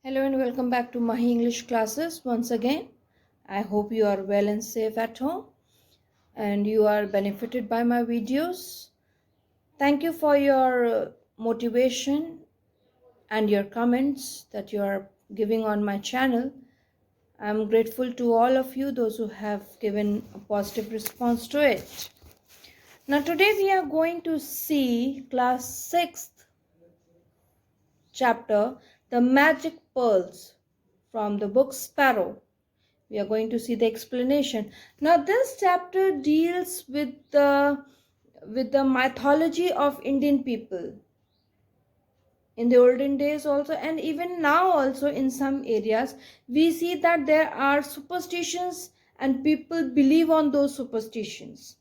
Hello and welcome back to Mahi English classes once again. I hope you are well and safe at home and you are benefited by my videos. Thank you for your motivation and your comments that you are giving on my channel. I'm grateful to all of you, those who have given a positive response to it. Now today we are going to see class 6th chapter, The Magic Pearls, from the book Sparrow. We are going to see the explanation. Now this chapter deals with the mythology of Indian people in the olden days also, and even now also in some areas we see that there are superstitions and people believe on those superstitions.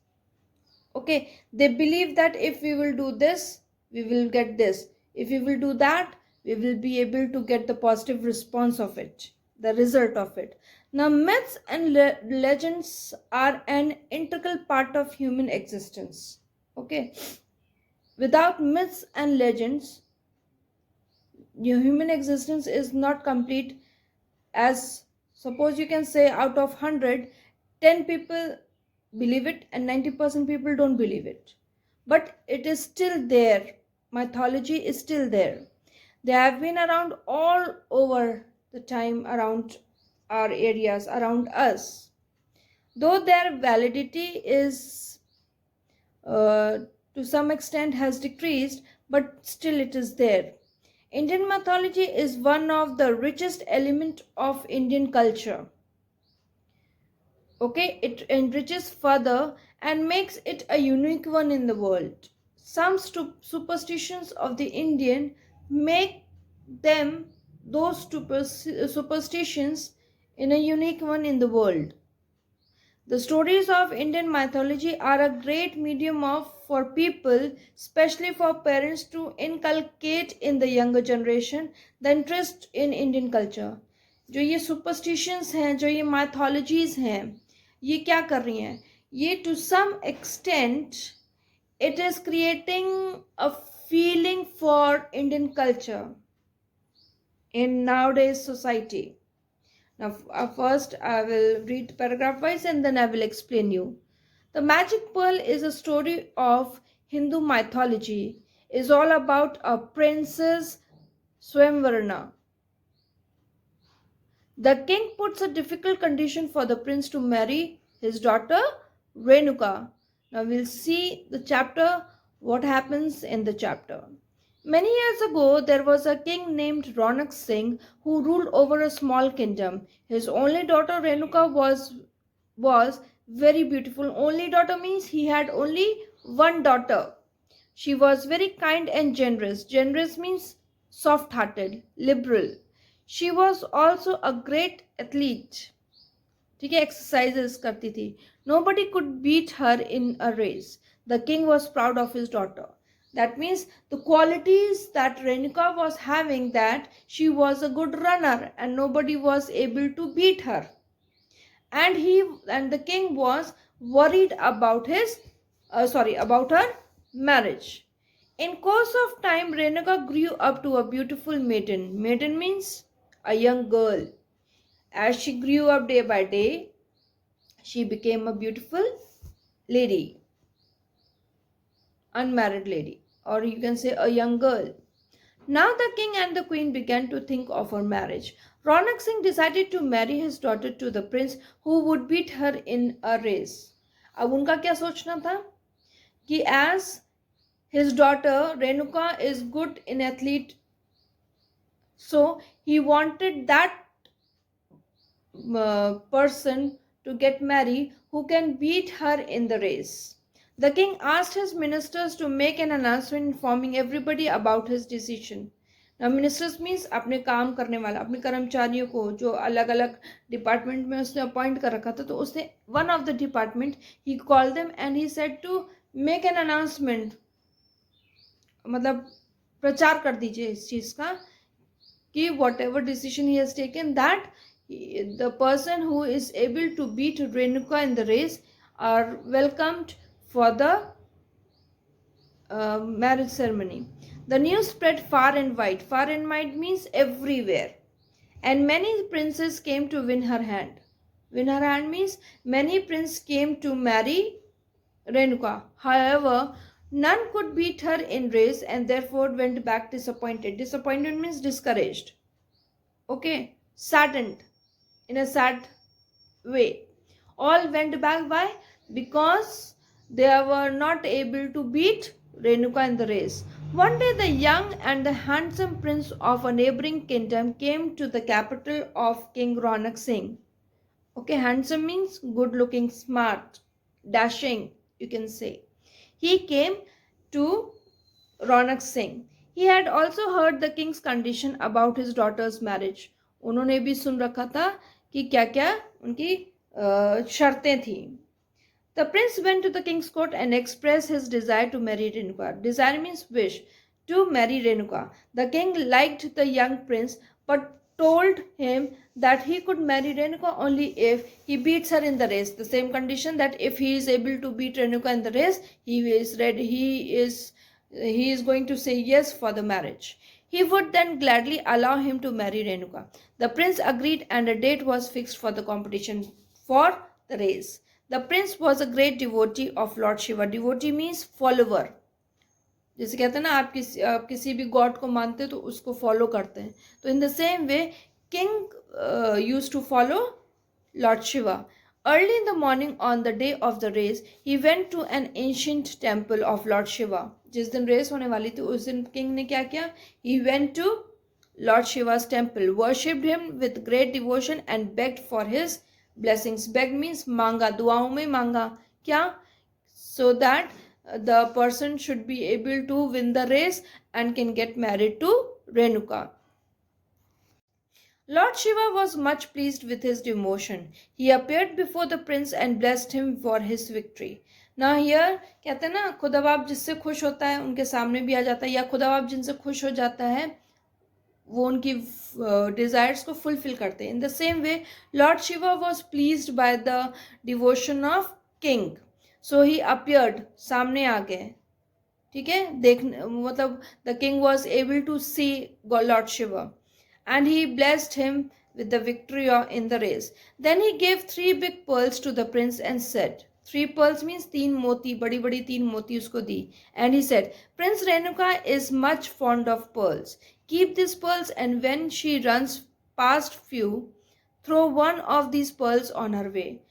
Okay, they believe that if we will do this, we will get this. If we will do that, we will be able to get the positive response of it, the result of it. Now, myths and legends are an integral part of human existence. Okay, without myths and legends, your human existence is not complete. As suppose you can say out of 100, 10 people believe it and 90% people don't believe it, but it is still there. Mythology is still there. They have been around all over the time, around our areas, around us, though their validity is uh, to some extent has decreased, but still it is there. Indian mythology is one of the richest element of Indian culture. Okay, it enriches further and makes it a unique one in the world. Some superstitions of the Indian make them those superstitions in a unique one in the world. The stories of Indian mythology are a great medium for people, especially for parents, to inculcate in the younger generation the interest in Indian culture. जो ये superstitions हैं, जो ये mythologies हैं, ये क्या कर रही हैं? ये to some extent it is creating a feeling for Indian culture in nowadays society. Now, first I will read paragraph wise and then I will explain you. The Magic Pearl is a story of Hindu mythology. Is all about a princess Swamvarna. The king puts a difficult condition for the prince to marry his daughter Renuka. Now we'll see the chapter, what happens in the chapter. Many years ago, there was a king named Ronak Singh who ruled over a small kingdom. His only daughter Renuka was very beautiful. Only daughter means he had only one daughter. She was very kind and generous. Generous means soft-hearted, liberal. She was also a great athlete. ठीक है, exercises करती थी. Nobody could beat her in a race. The king was proud of his daughter. That means the qualities that Renuka was having, that she was a good runner and nobody was able to beat her. And the king was worried about about her marriage. In course of time, Renuka grew up to a beautiful maiden. Maiden means a young girl. As she grew up day by day, she became a beautiful lady, unmarried lady, or you can say a young girl. Now the king and the queen began to think of her marriage. Ronak Singh decided to marry his daughter to the prince who would beat her in a race. अब उनका क्या सोचना था कि as his daughter Renuka is good in athlete, so he wanted that person to get married who can beat her in the race. The king asked his ministers to make an announcement informing everybody about his decision. Now ministers means अपने काम करने वाला, अपने कर्मचारियों को जो अलग अलग डिपार्टमेंट में उसने अपॉइंट कर रखा था, तो उसने one of the department he called them and he said to make an announcement, मतलब प्रचार कर दीजिए इस चीज का कि whatever decision he has taken, that the person who is able to beat Renuka in the race are welcomed for the marriage ceremony. The news spread far and wide. Far and wide means everywhere. and many princes came to win her hand. Win her hand means many princes came to marry Renuka. However, none could beat her in race and therefore went back disappointed. Disappointed means discouraged. Okay, saddened in a sad way. All went back. Why? Because they were not able to beat Renuka in the race. One day, the young and the handsome prince of a neighboring kingdom came to the capital of King Ronak Singh. Okay, handsome means good looking, smart, dashing, you can say. He came to Ronak Singh. He had also heard the king's condition about his daughter's marriage. उन्होंने भी सुन रखा था कि क्या क्या उनकी शर्तें थी. The prince went to the king's court and expressed his desire to marry Renuka. Desire means wish to marry Renuka. The king liked the young prince but told him that he could marry Renuka only if he beats her in the race. The same condition, that if he is able to beat Renuka in the race, he is ready. He is going to say yes for the marriage. He would then gladly allow him to marry Renuka. The prince agreed and a date was fixed for the competition for the race. The prince was a great devotee of Lord Shiva. Devotee means follower. जैसे कहते हैं ना, आप किसी भी God को मानते हैं तो उसको फॉलो करते हैं. तो in the same way king used to follow lord Shiva. Early in the morning on the day of the race, he went to an ancient temple of Lord Shiva. जिस दिन रेस होने वाली थी उस दिन किंग ने क्या किया? He went to Lord Shiva's temple, worshipped him with great devotion and begged for his blessings. Begged means मांगा, दुआओं में मांगा. क्या? So that the person should be able to win the race and can get married to Renuka. Lord Shiva was much pleased with his devotion. He appeared before the prince and blessed him for his victory. Now here कहते हैं ना, खुदा बाप जिससे खुश होता है उनके सामने भी आ जाता है, या खुदा बाप जिनसे खुश हो जाता है वो उनकी डिजायर्स को फुलफिल करते हैं. In the same way lord Shiva was pleased by the devotion of king. So he appeared, सामने आ गए. ठीक है, देखने मतलब the king was able to see lord Shiva and he blessed him with the victory in the race. Then he gave 3 big pearls to the prince and said, 3 pearls means 3 moti, badi badi 3 moti usko di. And he said, Prince Renuka is much fond of pearls. Keep these pearls and when she runs past few, throw one of these pearls on her way.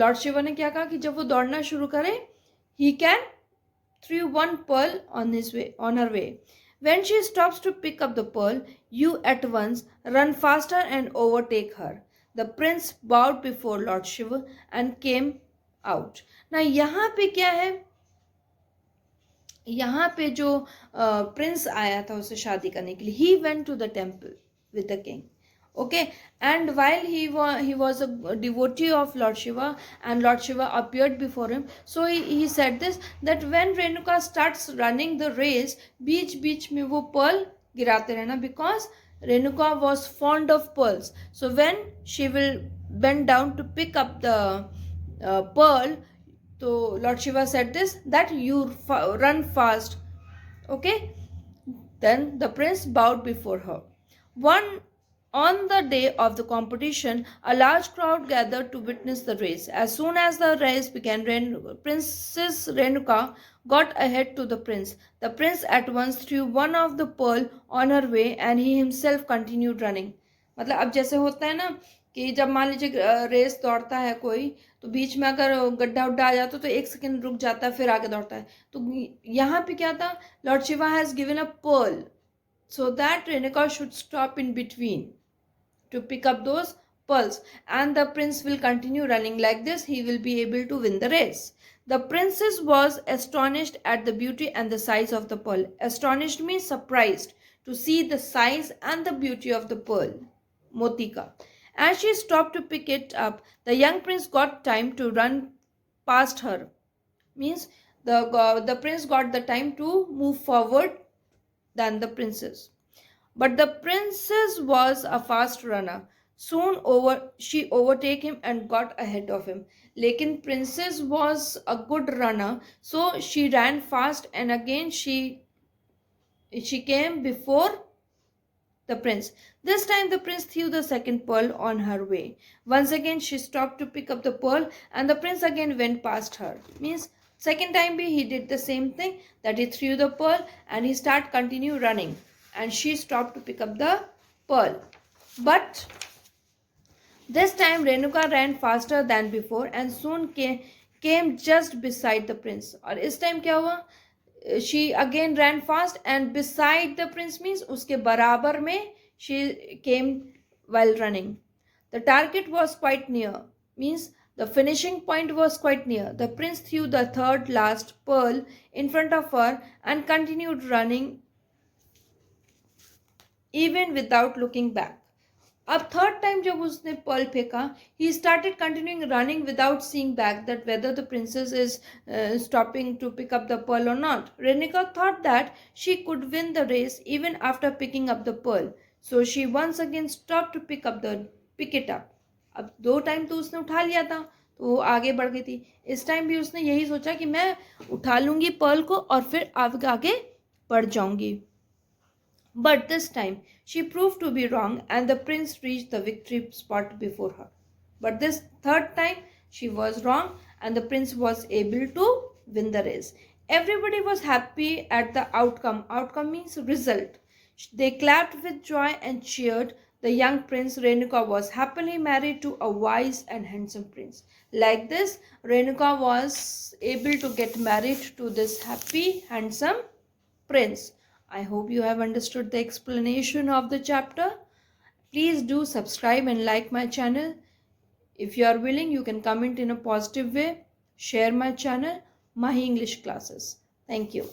Lord Shiva ने क्या कहा कि जब वो दौड़ना शुरू करे, he can throw one pearl on her way. When she stops to pick up the pearl, you at once run faster and overtake her. The prince bowed before Lord Shiva and came out. Now यहाँ पे क्या है? यहाँ पे जो Prince आया था उसे शादी करने के लिए, he went to the temple with the king. Okay, and while he was a devotee of Lord Shiva and Lord Shiva appeared before him, so he said this, that when Renuka starts running the race, बीच बीच में वो pearl गिराते रहना, because Renuka was fond of pearls. So when she will bend down to pick up the pearl, so Lord Shiva said this, that you run fast. Okay, then the prince bowed before her. On the day of the competition, a large crowd gathered to witness the race. As soon as the race began, Princess Renuka got ahead to the prince. The prince at once threw one of the pearl on her way and he himself continued running. मतलब अब जैसे होता है ना कि जब मान लीजिए रेस दौड़ता है कोई, तो बीच में अगर गड्ढा उड्ढा आ जाता तो 1 सेकंड रुक जाता है, फिर आगे दौड़ता है. तो यहाँ पे क्या था? Lord Shiva has given a pearl so that Renuka should stop in between to pick up those pearls, and the prince will continue running. Like this he will be able to win the race. The princess was astonished at the beauty and the size of the pearl. Astonished means surprised to see the size and the beauty of the pearl, motika. As she stopped to pick it up, the young prince got time to run past her. Means the prince got the time to move forward than the princess. But the princess was a fast runner. Soon she overtake him and got ahead of him. Lekin princess was a good runner, so she ran fast and again she came before the prince. This time the prince threw the second pearl on her way. Once again she stopped to pick up the pearl and the prince again went past her. Means second time he did the same thing, that he threw the pearl and he continue running and she stopped to pick up the pearl. But this time Renuka ran faster than before and soon came just beside the prince. और इस time क्या हुआ? She again ran fast and beside the prince means उसके बराबर में she came while running. The target was quite near, means the finishing point was quite near. The prince threw the third last pearl in front of her and continued running even without looking back. अब third time जब उसने Perl फेंका, he started continuing running without seeing back that whether the princess is stopping to pick up the pearl or not. Renika thought that she could win the race even after picking up the pearl, so she once again stopped to pick it up. अब दो time तो उसने उठा लिया था तो वो आगे बढ़ गई थी. इस टाइम भी उसने यही सोचा कि मैं उठा लूंगी पर्ल को और फिर आगे बढ़ जाऊंगी. But this time she proved to be wrong and the prince reached the victory spot before her. But this third time she was wrong and the prince was able to win the race. Everybody was happy at the outcome. Outcome means result. They clapped with joy and cheered. The young prince Renuka was happily married to a wise and handsome prince. Like this, Renuka was able to get married to this happy, handsome prince. I hope you have understood the explanation of the chapter. Please do subscribe and like my channel. If you are willing, you can comment in a positive way. Share my channel, Mahi English Classes. Thank you.